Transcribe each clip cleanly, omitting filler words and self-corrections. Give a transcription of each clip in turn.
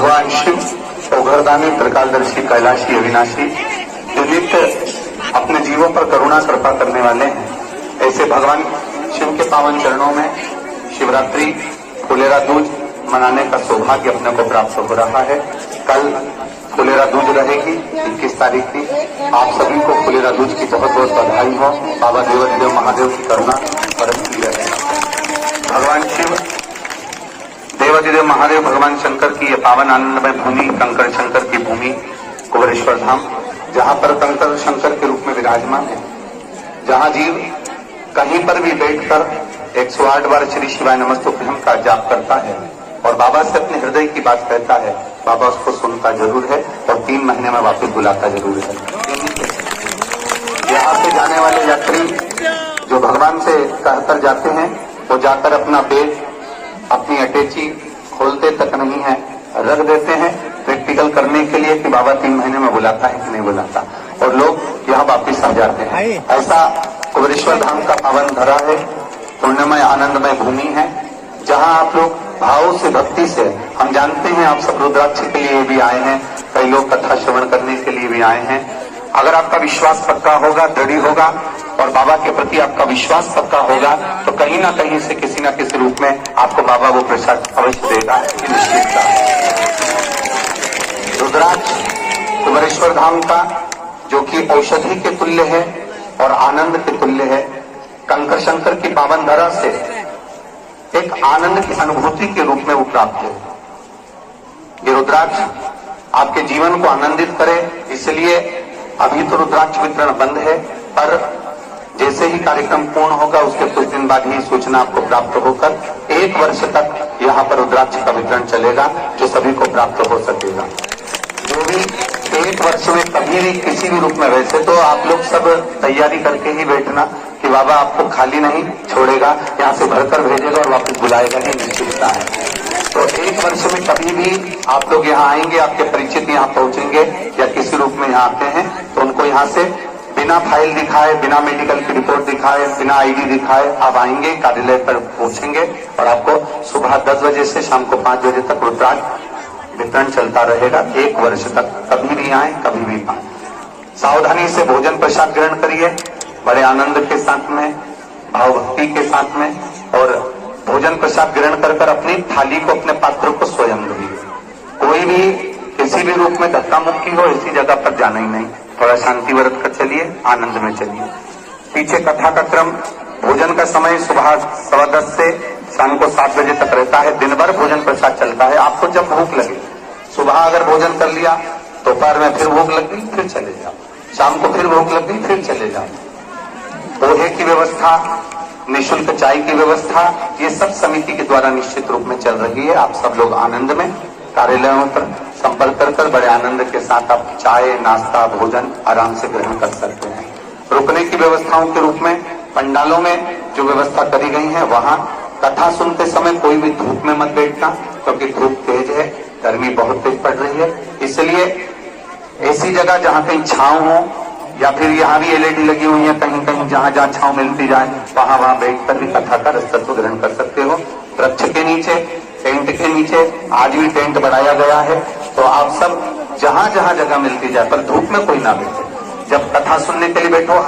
भगवान शिव उघरदानी त्रिकालदर्शी कैलाशी अविनाशी जो नित्य अपने जीवों पर करुणा कृपा करने वाले हैं, ऐसे भगवान शिव के पावन चरणों में शिवरात्रि फुलेरा दूज मनाने का सौभाग्य अपने को प्राप्त हो रहा है। कल फुलेरा दूज रहेगी 21 तारीख की। आप सभी को फुलेरा दूज की बहुत बहुत बधाई हो। बाबा देवाधिदेव महादेव की करुणा बरसती रहे। भगवान शिव देवाधिदेव महादेव भगवान शंकर की ये पावन आनंदमय भूमि, कंकड़ शंकर की भूमि कुबेरेश्वर धाम, जहां पर कंकड़ शंकर के रूप में विराजमान है, जहां जीव कहीं पर भी बैठकर 108 बार श्री शिवाय नमस्तुभ्यं का जाप करता है और बाबा से अपने हृदय की बात कहता है, बाबा उसको सुनता जरूर है और 3 महीने में वापस बुलाता जरूर है। यहाँ से जाने वाले यात्री जो भगवान से कहकर जाते हैं, वो जाकर अपना बैग, अपनी अटैची खोलते तक नहीं है, रख देते हैं प्रैक्टिकल करने के लिए कि बाबा 3 महीने में बुलाता है कि नहीं बुलाता, और लोग यहाँ वापिस आ जाते हैं। ऐसा कुबेरेश्वर धाम का पावन धरा है, पुण्यमय आनंदमय भूमि है, जहाँ आप लोग भाव से, भक्ति से, हम जानते हैं आप सब रुद्राक्ष के लिए भी आए हैं, कई लोग कथा श्रवण करने के लिए भी आए हैं। अगर आपका विश्वास पक्का होगा, दृढ़ होगा और बाबा के प्रति आपका विश्वास पक्का होगा, तो कहीं ना कहीं से किसी न किसी रूप में आपको बाबा वो प्रसाद अवश्य देगा, ये निश्चितता है। रुद्राक्ष कुबेरेश्वर धाम का जो कि औषधि के तुल्य है और आनंद के तुल्य है, कंकड़ शंकर की पावन धरा से एक आनंद की अनुभूति के रूप में वो प्राप्त है। ये रुद्राक्ष आपके जीवन को आनंदित करे, इसलिए अभी तो रुद्राक्ष वितरण बंद है, पर जैसे ही कार्यक्रम पूर्ण होगा उसके कुछ दिन बाद ही सूचना आपको प्राप्त होकर 1 वर्ष तक यहाँ पर रुद्राक्ष का वितरण चलेगा, जो सभी को प्राप्त हो सकेगा। जो भी 1 वर्ष में कभी भी किसी भी रूप में, वैसे तो आप लोग सब तैयारी करके ही बैठना कि बाबा आपको खाली नहीं छोड़ेगा, यहाँ से भरकर भेजेगा और वापस बुलाएगा, ही निश्चितता है। तो 1 वर्ष में कभी भी आप लोग यहाँ आएंगे, आपके परिचित यहाँ पहुंचेंगे या किसी रूप में यहाँ आते हैं, तो उनको यहाँ से बिना फाइल दिखाए, बिना मेडिकल की रिपोर्ट दिखाए, बिना आईडी दिखाए आप आएंगे, कार्यालय पर पहुंचेंगे और आपको सुबह 10 बजे से शाम को 5 बजे तक रुद्राक्ष वितरण चलता रहेगा 1 वर्ष तक। कभी भी आए, कभी भी पाए। सावधानी से भोजन प्रसाद ग्रहण करिए, बड़े आनंद के साथ में, भाव भक्ति के साथ में, और भोजन प्रसाद ग्रहण कर कर अपनी थाली को, अपने पात्र को स्वयं धोइए। कोई भी किसी भी रूप में धक्का मुक्की हो, ऐसी जगह पर जाना ही नहीं। थोड़ा शांति व्रत कर चलिए, आनंद में चलिए। पीछे कथा का क्रम, भोजन का समय सुबह 10:15 से शाम को 7 बजे तक रहता है। दिन भर भोजन प्रसाद चलता है। आपको जब भूख लगे, सुबह अगर भोजन कर लिया, दोपहर में फिर भूख लग गई, फिर चले जाओ, शाम को फिर भूख लग गई, फिर चले जाओ। पोहे की व्यवस्था, निःशुल्क चाय की व्यवस्था, ये सब समिति के द्वारा निश्चित रूप में चल रही है। आप सब लोग आनंद में कार्यालयों पर संपर्क कर बड़े आनंद के साथ आप चाय, नाश्ता, भोजन आराम से ग्रहण कर सकते हैं। रुकने की व्यवस्थाओं के रूप में पंडालों में जो व्यवस्था करी गई है, वहां कथा सुनते समय कोई भी धूप में मत बैठना, क्योंकि धूप तेज है, गर्मी बहुत तेज पड़ रही है। इसलिए ऐसी जगह जहां कहीं छांव हो, या फिर यहाँ भी एलईडी लगी हुई है, कहीं कहीं जहां जहां छांव मिलती जाए, वहां बैठकर भी कथा का रसत्व ग्रहण कर सकते हो। वृक्ष के नीचे, टेंट के नीचे, आज भी टेंट बढ़ाया गया है, तो आप सब जहां जहां जगह मिलती जाए, पर धूप में कोई ना बैठे। जब कथा सुनने के लिए बैठो,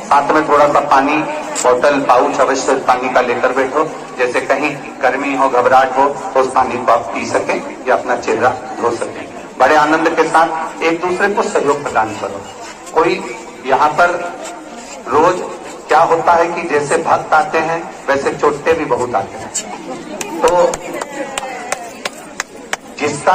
साथ में थोड़ा सा पानी बोतल, पाउच अवश्य पानी का लेकर बैठो, जैसे कहीं गर्मी हो, घबराहट हो, तो उस पानी को आप पी सके या अपना चेहरा धो सके। बड़े आनंद के साथ एक दूसरे को सहयोग प्रदान करो। कोई यहाँ पर रोज क्या होता है कि जैसे भक्त आते हैं वैसे चोटते भी बहुत आते हैं। तो जिसका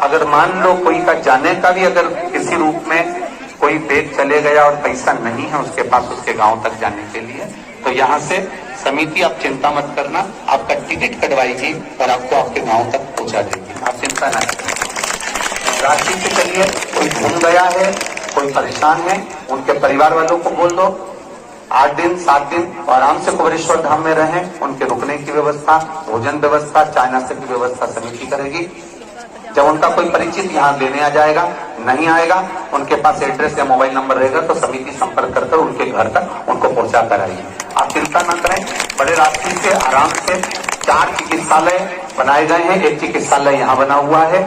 अगर मान लो कोई का जाने का भी अगर किसी रूप में कोई बैग चले गया और पैसा नहीं है उसके पास उसके गांव तक जाने के लिए, तो यहाँ से समिति, आप चिंता मत करना, आपका टिकट कटवाएगी और आपको आपके गांव तक पहुंचा देगी। आप चिंता न करें। राशि से चलिए, कोई घूम गया है, कोई परेशान है, उनके परिवार वालों को बोल दो 8 दिन 7 दिन आराम से कुबेरेश्वर धाम में रहें। उनके रुकने की व्यवस्था, भोजन व्यवस्था, चाय नाश्ते की व्यवस्था समिति करेगी। जब उनका कोई परिचित यहाँ लेने आ जाएगा, नहीं आएगा, उनके पास एड्रेस या मोबाइल नंबर रहेगा, तो समिति संपर्क कर उनके घर तक उनको पहुंचा कर आइए। आप चिंता न करें, बड़े रास्ते से आराम से 4 चिकित्सालय बनाए गए हैं। एक चिकित्सालय यहाँ बना हुआ है,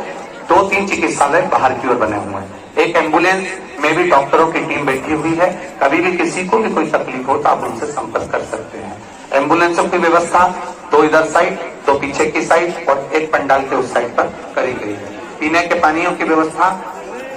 2-3 चिकित्सालय बाहर की ओर बने हुए हैं। एक एम्बुलेंस में भी डॉक्टरों की टीम बैठी हुई है। कभी भी किसी को भी कोई तकलीफ हो तो आप उनसे संपर्क कर सकते हैं। एम्बुलेंसों की व्यवस्था 2 इधर साइड, 2 पीछे की साइड और एक पंडाल के उस साइड पर करी गई है। पीने के पानियों की व्यवस्था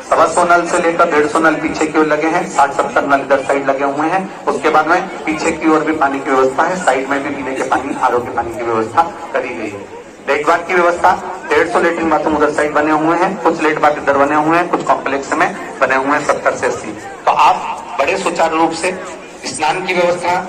125 नल से लेकर 150 नल पीछे की ओर लगे हैं, 60-70 नल इधर साइड लगे हुए हैं। उसके बाद में पीछे की ओर भी पानी की व्यवस्था है, साइड में भी पीने के पानी, आरओ के पानी की व्यवस्था करी गई है। देखभाल की व्यवस्था 150 लेटरिन बाथरूम उधर साइड बने हुए हैं, कुछ लेट बाथ इधर बने हुए हैं, कुछ कॉम्प्लेक्स में बने हुए हैं 70 से 80। तो आप बड़े सुचारू रूप से स्नान की व्यवस्था,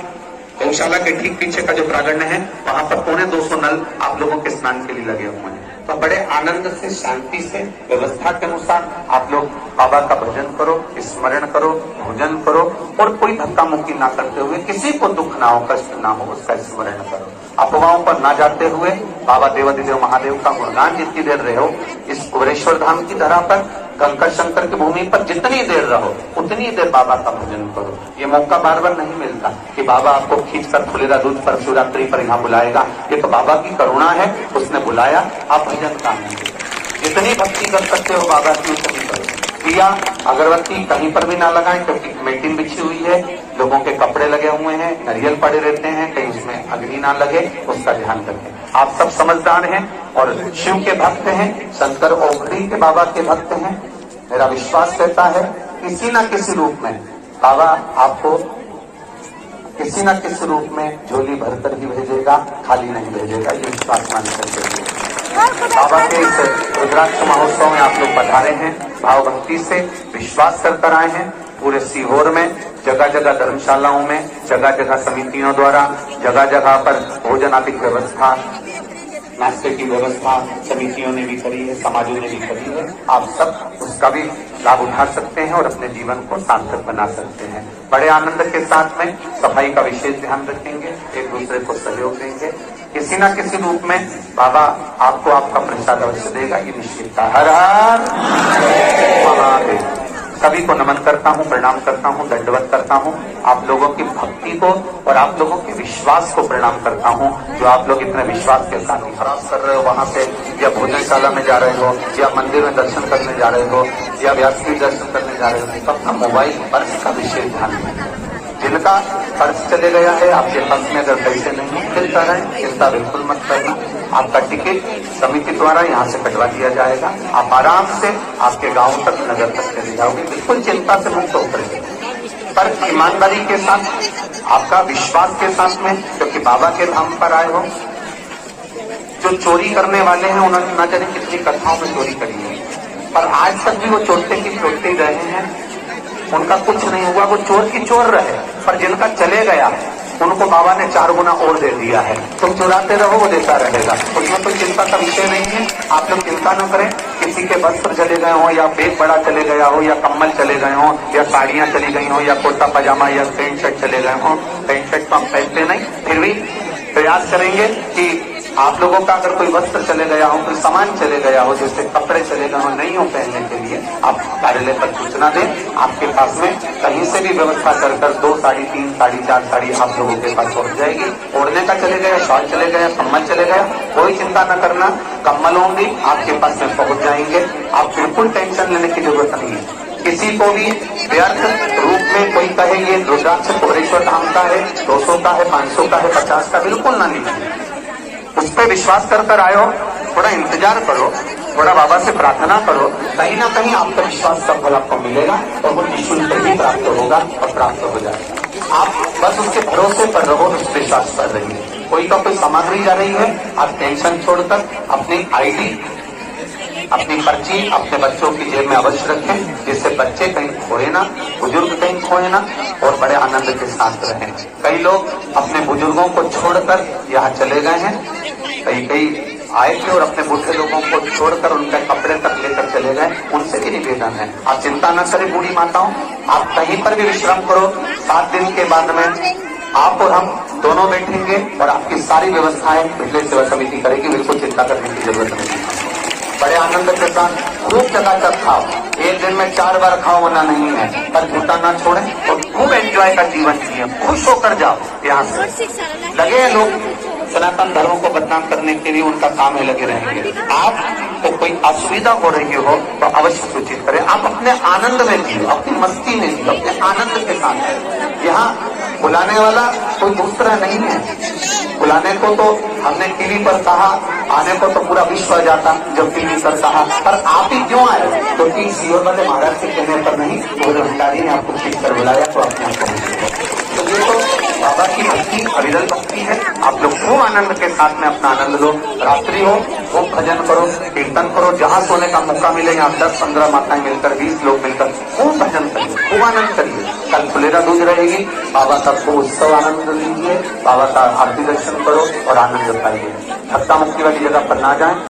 गौशाला के ठीक पीछे का जो प्रांगण है वहां पर 250 नल आप लोगों के स्नान के लिए लगे हुए हैं। तो बड़े आनंद से, शांति से, व्यवस्था के अनुसार आप लोग बाबा का भजन करो, स्मरण करो, भोजन करो और कोई धक्का मुक्की ना करते हुए, किसी को दुख ना हो, कष्ट ना हो, उसका स्मरण करो। अफवाहों पर ना जाते हुए बाबा देवाधिदेव महादेव का गुणगान जितनी देर रहे हो इस कुबेरेश्वर धाम की धरा पर, कंकर शंकर की भूमि पर जितनी देर रहो उतनी देर बाबा का भजन करो। ये मौका बार बार नहीं मिलता कि बाबा आपको खींचकर फुलेरा दूध पर शिवरात्रि पर यहाँ बुलाएगा। ये तो बाबा की करुणा है, उसने बुलाया, आप भजन का आनंद लो। जितनी भक्ति कर सकते हो बाबा की उतनी करो। दिया अगरबत्ती कहीं पर भी ना लगाएं, क्योंकि मेटिन बिछी हुई है, लोगों के कपड़े लगे हुए हैं, नारियल पड़े रहते हैं, कहीं उसमें अग्नि ना लगे, उसका ध्यान रखें। आप सब समझदार हैं और शिव के भक्त हैं, शंकर ओखड़ी के बाबा के भक्त हैं। मेरा विश्वास कहता है किसी न किसी रूप में बाबा आपको किसी न किसी रूप में झोली भरकर ही भेजेगा, खाली नहीं भेजेगा, ये विश्वास मान सकते। बाबा के इस रुद्राक्ष महोत्सव में आप लोग पधारे हैं, भाव भक्ति से विश्वास कर आए हैं। पूरे सीहोर में जगह जगह धर्मशालाओं में, जगह जगह समितियों द्वारा, जगह जगह पर भोजन आदि व्यवस्था, नाश्ते की व्यवस्था समितियों ने भी करी है, समाजों ने भी करी है। आप सब उसका भी लाभ उठा सकते हैं और अपने जीवन को सार्थक बना सकते हैं। बड़े आनंद के साथ में सफाई का विशेष ध्यान रखेंगे, एक दूसरे को सहयोग देंगे। किसी न किसी रूप में बाबा आपको आपका प्रसाद अवश्य देगा, ये निश्चित है। हर हर महादेव। सभी को नमन करता हूँ, प्रणाम करता हूँ, दंडवत करता हूँ। आप लोगों की भक्ति को और आप लोगों के विश्वास को प्रणाम करता हूँ, जो आप लोग इतने विश्वास के साथ खराब कर रहे हो वहां से, या भोजनशाला में जा रहे हो, या मंदिर में दर्शन करने जा रहे हो, या व्यासपीठ दर्शन करने जा रहे हो, तो अपना मोबाइल पर्स का विशेष ध्यान रखें। जिनका पर्स चले गया है, आपके पास में अगर पैसे नहीं चिंता रहें, चिंता बिल्कुल मत करना। आपका टिकट समिति द्वारा यहाँ से कटवा दिया जाएगा। आप आराम से आपके गांव तक, नगर तक चले जाओगे, बिल्कुल चिंता से मुक्त होकर, पर ईमानदारी के साथ, आपका विश्वास के साथ में, क्योंकि बाबा के धाम पर आए हो। जो चोरी करने वाले हैं उन्होंने न जाने कितनी कथाओं में चोरी करी है, पर आज तक भी वो चोरते ही रहे हैं, उनका कुछ नहीं हुआ, वो चोर की चोर रहे। पर जिनका चले गया उनको बाबा ने 4 गुना और दे दिया है। तुम चुराते रहो, वो देता रहेगा, उसमें कोई चिंता का विषय नहीं है। आप लोग चिंता न करें, किसी के वस्त्र चले गए हो, या बैग बड़ा चले गया हो, या कम्बल चले गए हो, या साड़ियां चली गई हो, या कुर्ता पजामा या पैंट शर्ट चले गए हो। पैंट शर्ट तो हम पहनते नहीं, फिर भी प्रयास करेंगे कि आप लोगों का अगर कोई वस्त्र चले गया हो, कोई सामान चले गया हो, जैसे कपड़े चले गए हो, नहीं हो पहनने के लिए, आप कार्यालय पर सूचना दें। आपके पास में कहीं से भी व्यवस्था कर 2 साड़ी, 3 साड़ी, 4 साड़ी आप लोगों के पास पहुंच जाएगी। ओढ़ने का चले गया, शॉल चले गया, कम्बल चले गया, कोई चिंता न करना, कम्बल होंगी आपके पास में पहुंच जाएंगे। आप बिल्कुल टेंशन लेने की जरूरत नहीं है। किसी को भी व्यर्थ रूप में कोई कहे ये रुद्राक्ष कुबेरेश्वर धाम का है, 200 का है, 500 का है, 50 का, बिल्कुल ना लीजिए। उस पर विश्वास कर आए हो, थोड़ा इंतजार करो, थोड़ा बाबा से प्रार्थना करो, कहीं ना कहीं आपका विश्वास का फल आपको मिलेगा और वो निःशुल्क ही प्राप्त होगा और प्राप्त हो जाएगा। आप बस उसके भरोसे पर रहो, उस विश्वास पर रहिए। कोई का कोई सामग्री जा रही है, आप टेंशन छोड़कर अपनी आईडी, अपनी पर्ची अपने बच्चों की जेब में अवश्य रखें, जिससे बच्चे कहीं खोए ना, बुजुर्ग कहीं खोए ना, और बड़े आनंद के साथ रहें। कई लोग अपने बुजुर्गों को छोड़कर यहाँ चले गए हैं, कई आए थे और अपने बूढ़े लोगों को छोड़कर उनके कपड़े तक लेकर चले गए। उनसे भी निवेदन है, आप चिंता न करें बूढ़ी माताओं, आप कहीं पर भी विश्राम करो। 7 दिन के बाद में आप और हम दोनों बैठेंगे और आपकी सारी व्यवस्थाएं पिछले सेवा समिति करेगी, बिल्कुल चिंता करने की जरूरत नहीं। बड़े आनंद के साथ खूब चकाचक खाओ, एक दिन में 4 बार खाओ वरना नहीं है, पर झूठा ना छोड़ें और खूब एंजॉय का जीवन जिए, खुश होकर जाओ। यहाँ से लगे लोग सनातन धर्म को बदनाम करने के लिए, उनका काम है, लगे रहेंगे। आप आपको कोई असुविधा हो रही हो तो अवश्य सूचित करें। आप अपने आनंद में जियो, अपनी मस्ती में जियो, अपने आनंद के साथ। यहाँ बुलाने वाला कोई दूसरा नहीं है। बुलाने को तो हमने टीवी पर कहा, आने को तो पूरा विश्व जाता जब टीवी पर कहा, पर आप ही क्यों आए? क्योंकि सीओ वाले महाराज के कहने पर नहीं, वो अधिकारी ने आपको ठीक कर बुलाया तो अपने आप पहुंचे। तो ये तो बाबा की भक्ति, अविरल भक्ति है। आप लोग खूब आनंद के साथ में अपना आनंद लो। रात्रि हो खूब भजन करो, कीर्तन करो, जहां सोने का मौका मिले यहाँ 10-15 माताएं मिलकर, 20 लोग मिलकर खूब भजन करिए, खूब आनंद करिए। कल फुलेरा दूज रहेगी, बाबा का खूब उत्सव आनंद लीजिए, बाबा का आरती दर्शन करो और आनंद पाइए। धक्का मुक्की वाली जगह पर ना जाए।